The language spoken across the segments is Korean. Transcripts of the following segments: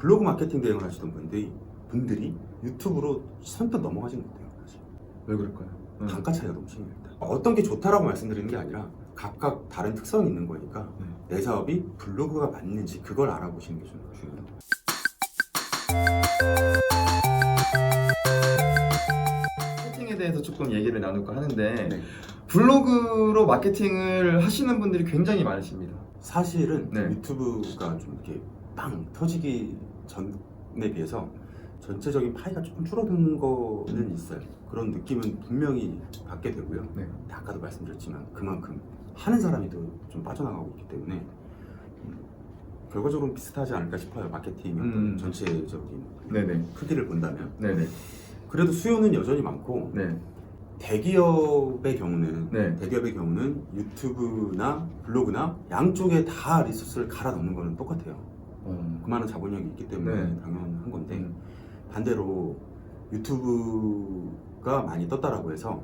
블로그 마케팅 대행을 하시던 분들이 유튜브로 선뜻 넘어가지는 못해요. 사실. 왜 그럴까요? 단가 차이가 너무 심합니다. 어떤 게 좋다라고 말씀드리는 게 아니라 각각 다른 특성이 있는 거니까 내 사업이 블로그가 맞는지 그걸 알아보시는 게 좀 중요해요. 마케팅에 대해서 조금 얘기를 나눌까 하는데 네. 블로그로 마케팅을 하시는 분들이 굉장히 많으십니다. 사실은 네. 유튜브가 좀 이렇게 빵 터지기 전에 비해서 전체적인 파이가 조금 줄어든 거는 있어요. 그런 느낌은 분명히 받게 되고요. 네. 아까도 말씀드렸지만 그만큼 하는 사람이 더 좀 빠져나가고 있기 때문에 결과적으로 비슷하지 않을까 싶어요. 마케팅의 어떤 전체적인 네네. 크기를 본다면. 네네. 그래도 수요는 여전히 많고 네. 대기업의 경우는 네. 유튜브나 블로그나 양쪽에 다 리소스를 갈아 넣는 거는 똑같아요. 그 많은 자본력이 있기 때문에 네. 당연한 건데 반대로 유튜브가 많이 떴다라고 해서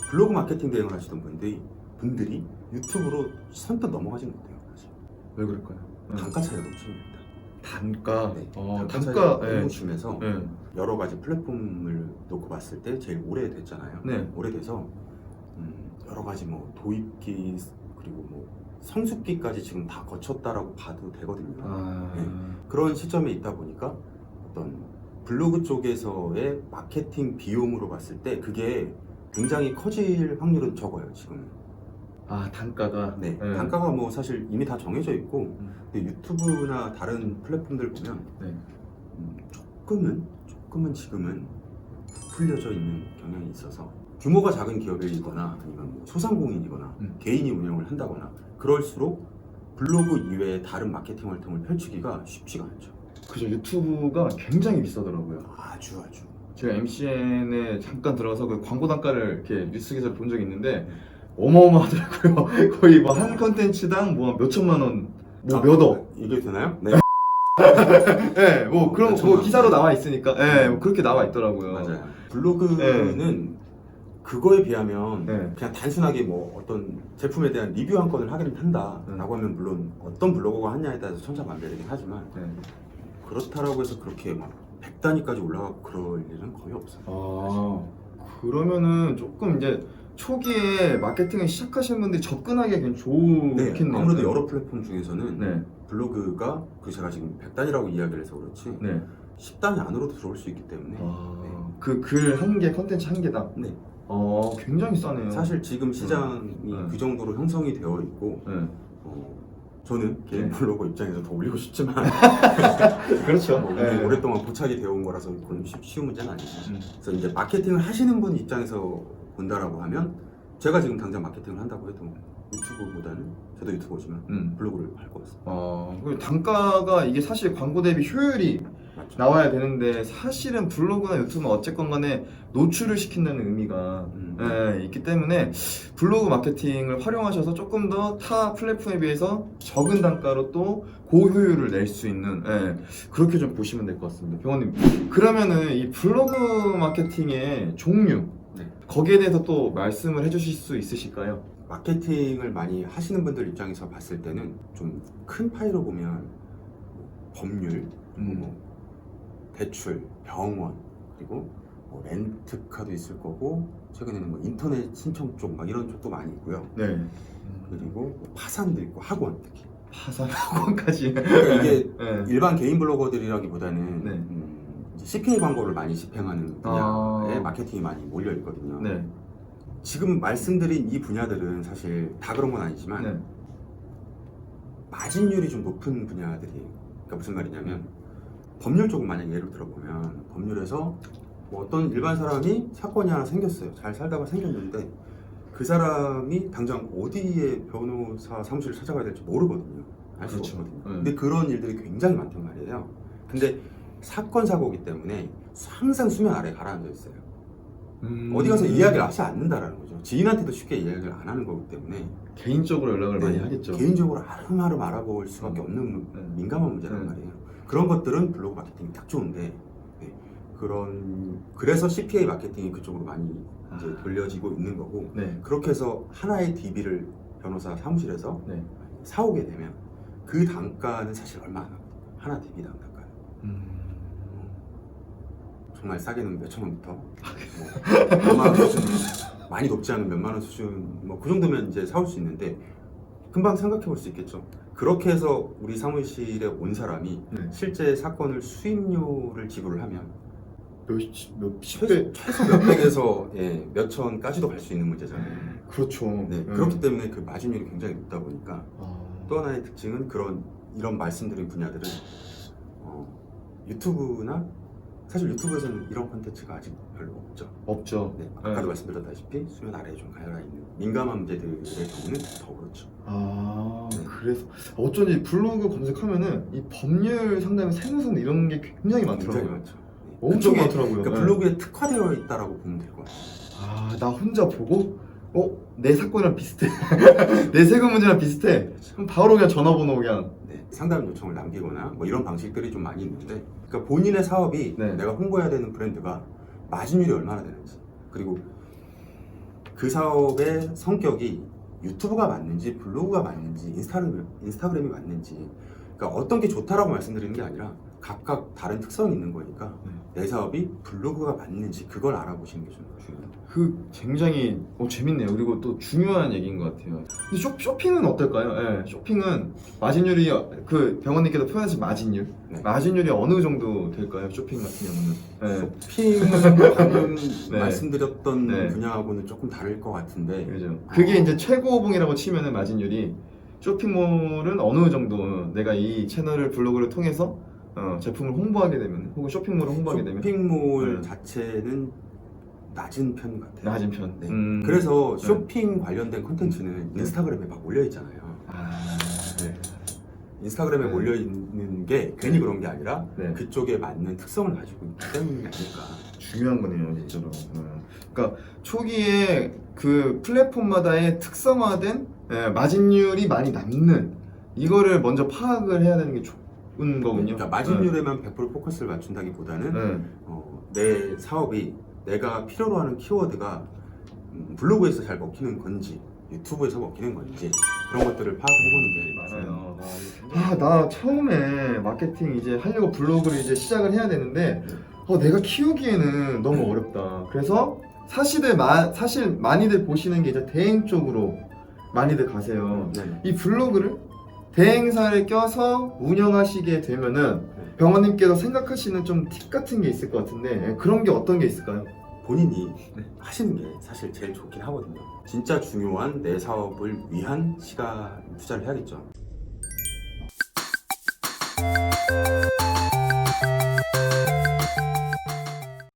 블로그 마케팅 대행을 하시던 분들이 유튜브로 선뜻 넘어가지는 못해요. 사실. 왜 그럴까요? 단가 차이가 너무 심합니다. 단가. 네. 단가. 차이가 네. 너무 심해서 네. 여러 가지 플랫폼을 놓고 봤을 때 제일 오래됐잖아요. 네. 오래돼서 여러 가지 뭐 도입기 그리고 뭐 성숙기까지 지금 다 거쳤다라고 봐도 되거든요. 네. 그런 시점에 있다 보니까 어떤 블로그 쪽에서의 마케팅 비용으로 봤을 때 그게 굉장히 커질 확률은 적어요. 지금은. 단가가. 네. 단가가 뭐 사실 이미 다 정해져 있고 근데 유튜브나 다른 플랫폼들 보면 네. 조금은 지금은 부풀려져 있는 경향이 있어서 규모가 작은 기업이거나 아니면 뭐 소상공인이거나 개인이 운영을 한다거나 그럴수록 블로그 이외에 다른 마케팅 활동을 펼치기가 쉽지가 않죠. 그죠. 유튜브가 굉장히 비싸더라고요. 아주 제가 MCN에 잠깐 들어가서 그 광고 단가를 이렇게 뉴스 기사를 본 적이 있는데 어마어마하더라고요. 거의 뭐 한 컨텐츠당 뭐 몇천만 원, 뭐 몇 억. 이게 되나요? 네. 네, 뭐 그런 뭐 몇천만 기사로 원. 나와 있으니까, 네, 뭐 그렇게 나와 있더라고요. 맞아요. 블로그는 그거에 비하면 네. 그냥 단순하게 뭐 어떤 제품에 대한 리뷰 한 건을 하긴 한다라고 하면 물론 어떤 블로거가 하냐에 따라서 천차만별이긴 하지만 네. 그렇다라고 해서 그렇게 막 100단위까지 올라가고 그럴 일은 거의 없어요. 그러면은 조금 이제 초기에 마케팅을 시작하시는 분들이 접근하기가 굉장히 네, 좋겠네요. 아무래도 여러 플랫폼 중에서는 네. 블로그가 제가 지금 100단이라고 이야기를 해서 그렇지 네. 10단위 안으로도 들어올 수 있기 때문에 그 글 한 개, 컨텐츠 한 개당. 네. 굉장히 싸네요. 사실 지금 시장이 그 정도로 형성이 되어 있고 네. 저는 개인 네. 블로거 입장에서 더 올리고 싶지만 그렇죠. 뭐 네. 오랫동안 고착이 되어 온 거라서 그건 쉬운 문제는 아니죠. 그래서 이제 마케팅을 하시는 분 입장에서 본다라고 하면 제가 지금 당장 마케팅을 한다고 해도 유튜브보다는 저도 유튜버지만 블로그를 할 것 같습니다. 그리고 단가가 이게 사실 광고 대비 효율이 맞죠? 나와야 되는데 사실은 블로그나 유튜브는 어쨌건 간에 노출을 시킨다는 의미가 있기 때문에 블로그 마케팅을 활용하셔서 조금 더 타 플랫폼에 비해서 적은 단가로 또 고효율을 낼 수 있는 그렇게 좀 보시면 될 것 같습니다. 병원님, 그러면은 이 블로그 마케팅의 종류 네. 거기에 대해서 또 말씀을 해주실 수 있으실까요? 마케팅을 많이 하시는 분들 입장에서 봤을 때는 좀 큰 파이로 보면 법률, 뭐 대출, 병원, 그리고 뭐 렌트카도 있을 거고 최근에는 뭐 인터넷 신청 쪽 막 이런 쪽도 많이 있고요. 네. 그리고 뭐 파산도 있고 학원 특히. 파산 학원까지. 그러니까 이게 네. 일반 개인 블로거들이라기보다는 네. 이제 CPA 광고를 많이 집행하는 분야에 아. 마케팅이 많이 몰려 있거든요. 네. 지금 말씀드린 이 분야들은 사실 다 그런 건 아니지만 네. 마진율이 좀 높은 분야들이에요. 그러니까 무슨 말이냐면 법률 쪽은 만약 예를 들어보면 법률에서 뭐 어떤 일반 사람이 사건이 하나 생겼어요. 잘 살다가 생겼는데 그 사람이 당장 어디에 변호사 사무실을 찾아가야 될지 모르거든요. 알 수가 그렇죠. 없거든요. 근데 그런 일들이 굉장히 많단 말이에요. 근데 사건 사고이기 때문에 항상 수면 아래에 가라앉아 있어요. 어디 가서 이야기를 하지 않는다라는 거죠. 지인한테도 쉽게 이야기를 안 하는 거기 때문에 개인적으로 연락을 많이 하겠죠. 개인적으로 아름아름 알아볼 수밖에 없는 민감한 문제란 말이에요. 그런 것들은 블로그 마케팅이 딱 좋은데 그래서 CPA 마케팅이 그쪽으로 많이 이제 돌려지고 있는 거고 그렇게 해서 하나의 DB를 변호사 사무실에서 사오게 되면 그 단가는 사실 얼마 안 합니다. 하나 DB당 단가는. 정말 싸게는 몇천 원부터 뭐 몇만 원 수준, 많이 높지 않은 몇만 원 수준 뭐 그 정도면 이제 사올 수 있는데 금방 생각해 볼 수 있겠죠. 그렇게 해서 우리 사무실에 온 사람이 네. 실제 사건을 수임료를 지불을 하면 몇십 배. 최소 몇백에서 예, 몇천까지도 갈 수 있는 문제잖아요. 그렇죠. 네, 그렇기 때문에 그 마진율이 굉장히 높다 보니까 또 하나의 특징은 이런 말씀드린 분야들은 유튜브나 사실 유튜브에서는 이런 콘텐츠가 아직 별로 없죠. 없죠. 네, 아까도 말씀드렸다시피 수면 아래에 좀 가열화 있는 민감한 문제들의 경우는 더 그렇죠. 네. 그래서 어쩐지 블로그 검색하면은 이 법률 상담, 세무상 이런 게 굉장히 많더라고요. 굉장히 많죠. 네. 엄청 그쪽에, 많더라고요. 그러니까 블로그에 특화되어 있다라고 보면 될 것 같아요. 나 혼자 보고 내 사건이랑 비슷해. 내 세금 문제랑 비슷해. 그럼 바로 그냥 전화번호 그냥. 네, 상담 요청을 남기거나 뭐 이런 방식들이 좀 많이 있는데, 그러니까 본인의 사업이 네. 내가 홍보해야 되는 브랜드가 마진율이 얼마나 되는지, 그리고 그 사업의 성격이 유튜브가 맞는지 블로그가 맞는지 인스타그램이 맞는지, 그러니까 어떤 게 좋다라고 말씀드리는 게 아니라 각각 다른 특성이 있는 거니까 내 사업이 블로그가 맞는지 그걸 알아보시는 게 좀 중요해요. 그 굉장히 재밌네요. 그리고 또 중요한 얘기인 것 같아요. 근데 쇼핑은 어떨까요? 예, 쇼핑은 마진율이 그 병원님께서 표현하신 마진율, 네. 마진율이 어느 정도 될까요? 쇼핑 같은 경우는. 쇼핑은 방금 네. 말씀드렸던 네. 분야하고는 조금 다를 것 같은데, 그죠. 그게 이제 최고봉이라고 치면은 마진율이, 쇼핑몰은 어느 정도 내가 이 채널을 블로그를 통해서 제품을 홍보하게 되면, 혹은 쇼핑몰을 홍보하게 되면 쇼핑몰 네. 자체는 낮은 편 같아요. 낮은 편. 네. 그래서 쇼핑 관련된 콘텐츠는 네. 인스타그램에 막 올려 있잖아요. 네. 인스타그램에 네. 올려 있는 게 괜히 그런 게 아니라 네. 그쪽에 맞는 특성을 가지고 있기 때문이 아닐까. 중요한 거네요, 진짜로. 그러니까 초기에 그 플랫폼마다의 특성화된 마진율이 많이 남는 이거를 먼저 파악을 해야 되는 게 좋은 거군요. 그러니까 마진율에만 100% 포커스를 맞춘다기보다는 네. 내 사업이 내가 필요로 하는 키워드가 블로그에서 잘 먹히는 건지 유튜브에서 먹히는 건지 그런 것들을 파악해보는 게 맞아요. 나 처음에 마케팅 이제 하려고 블로그를 이제 시작을 해야 되는데 내가 키우기에는 너무 어렵다. 그래서 사실 많이들 보시는 게 이제 대행 쪽으로 많이들 가세요. 네. 이 블로그를 대행사를 껴서 운영하시게 되면은 병원님께서 생각하시는 좀 팁 같은 게 있을 것 같은데 그런 게 어떤 게 있을까요? 본인이 하시는 게 사실 제일 좋긴 하거든요. 진짜 중요한 내 사업을 위한 시간 투자를 해야겠죠.